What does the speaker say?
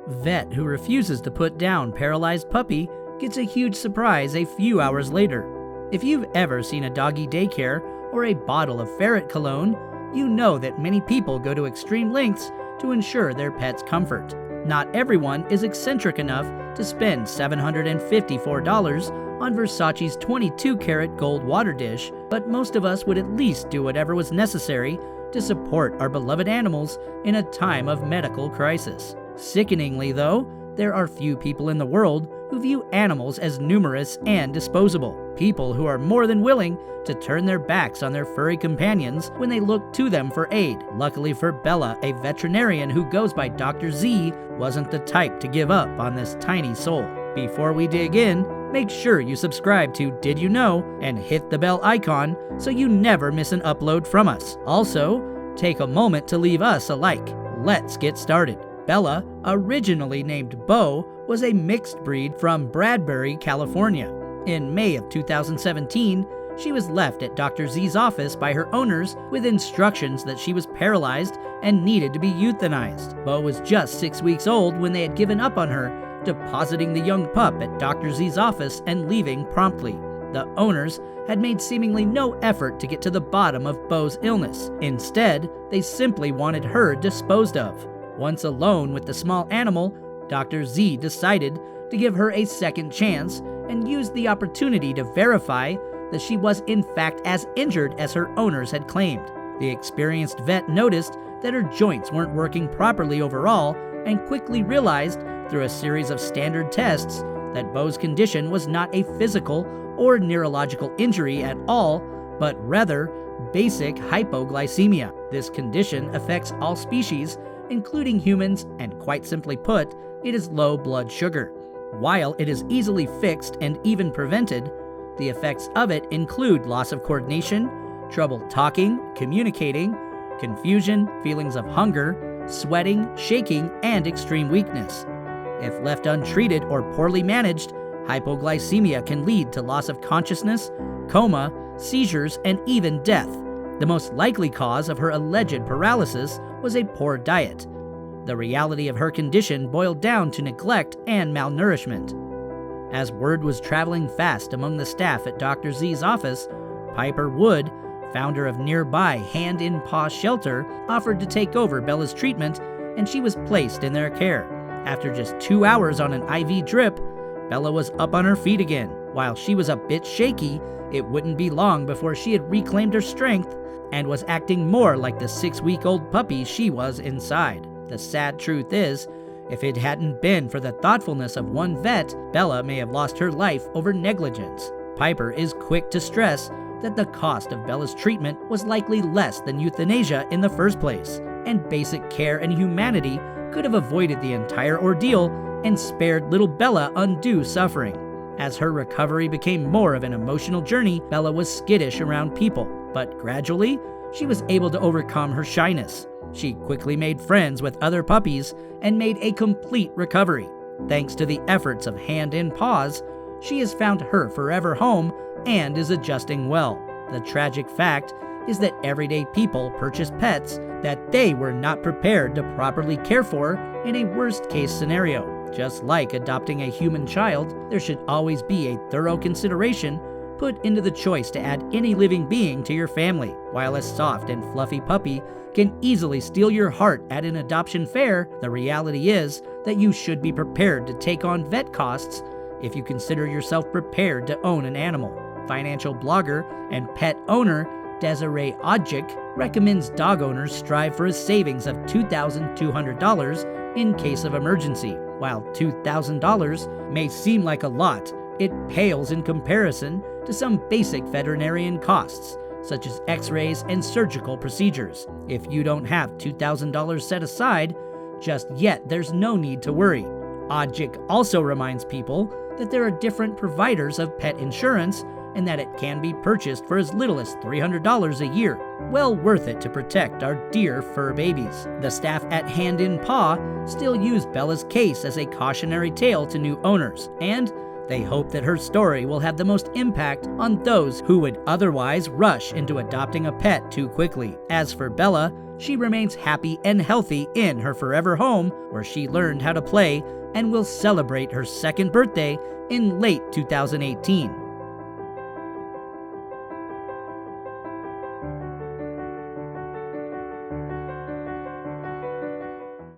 Vet who refuses to put down paralyzed puppy gets a huge surprise a few hours later. If you've ever seen a doggy daycare or a bottle of ferret cologne, you know that many people go to extreme lengths to ensure their pet's comfort. Not everyone is eccentric enough to spend $754 on Versace's 22-karat gold water dish, but most of us would at least do whatever was necessary to support our beloved animals in a time of medical crisis. Sickeningly, though, there are few people in the world who view animals as numerous and disposable. People who are more than willing to turn their backs on their furry companions when they look to them for aid. Luckily for Bella, a veterinarian who goes by Dr. Z wasn't the type to give up on this tiny soul. Before we dig in, make sure you subscribe to Did You Know and hit the bell icon so you never miss an upload from us. Also, take a moment to leave us a like. Let's get started. Bella, originally named Bo, was a mixed breed from Bradbury, California. In May of 2017, she was left at Dr. Z's office by her owners with instructions that she was paralyzed and needed to be euthanized. Bo was just 6 weeks old when they had given up on her, depositing the young pup at Dr. Z's office and leaving promptly. The owners had made seemingly no effort to get to the bottom of Bo's illness. Instead, they simply wanted her disposed of. Once alone with the small animal, Dr. Z decided to give her a second chance and used the opportunity to verify that she was in fact as injured as her owners had claimed. The experienced vet noticed that her joints weren't working properly overall and quickly realized through a series of standard tests that Bo's condition was not a physical or neurological injury at all, but rather basic hypoglycemia. This condition affects all species, including humans, and quite simply put, it is low blood sugar. While it is easily fixed and even prevented, the effects of it include loss of coordination, trouble talking, communicating, confusion, feelings of hunger, sweating, shaking, and extreme weakness. If left untreated or poorly managed, hypoglycemia can lead to loss of consciousness, coma, seizures, and even death. The most likely cause of her alleged paralysis was a poor diet. The reality of her condition boiled down to neglect and malnourishment. As word was traveling fast among the staff at Dr. Z's office, Piper Wood, founder of nearby Hand in Paw Shelter, offered to take over Bella's treatment, and she was placed in their care. After just 2 hours on an IV drip, Bella was up on her feet again. While she was a bit shaky, it wouldn't be long before she had reclaimed her strength and was acting more like the 6-week-old puppy she was inside. The sad truth is, if it hadn't been for the thoughtfulness of one vet, Bella may have lost her life over negligence. Piper is quick to stress that the cost of Bella's treatment was likely less than euthanasia in the first place, and basic care and humanity could have avoided the entire ordeal and spared little Bella undue suffering. As her recovery became more of an emotional journey, Bella was skittish around people, but gradually, she was able to overcome her shyness. She quickly made friends with other puppies and made a complete recovery. Thanks to the efforts of Hand in Paws, she has found her forever home and is adjusting well. The tragic fact is that everyday people purchase pets that they were not prepared to properly care for in a worst-case scenario. Just like adopting a human child, there should always be a thorough consideration put into the choice to add any living being to your family. While a soft and fluffy puppy can easily steal your heart at an adoption fair, the reality is that you should be prepared to take on vet costs if you consider yourself prepared to own an animal. Financial blogger and pet owner Desiree Odjick recommends dog owners strive for a savings of $2,200 in case of emergency. While $2,000 may seem like a lot, it pales in comparison to some basic veterinarian costs, such as x-rays and surgical procedures. If you don't have $2,000 set aside just yet, there's no need to worry. Odjick also reminds people that there are different providers of pet insurance and that it can be purchased for as little as $300 a year. Well worth it to protect our dear fur babies. The staff at Hand in Paw still use Bella's case as a cautionary tale to new owners, and They hope that her story will have the most impact on those who would otherwise rush into adopting a pet too quickly. As for Bella, she remains happy and healthy in her forever home, where she learned how to play and will celebrate her second birthday in late 2018.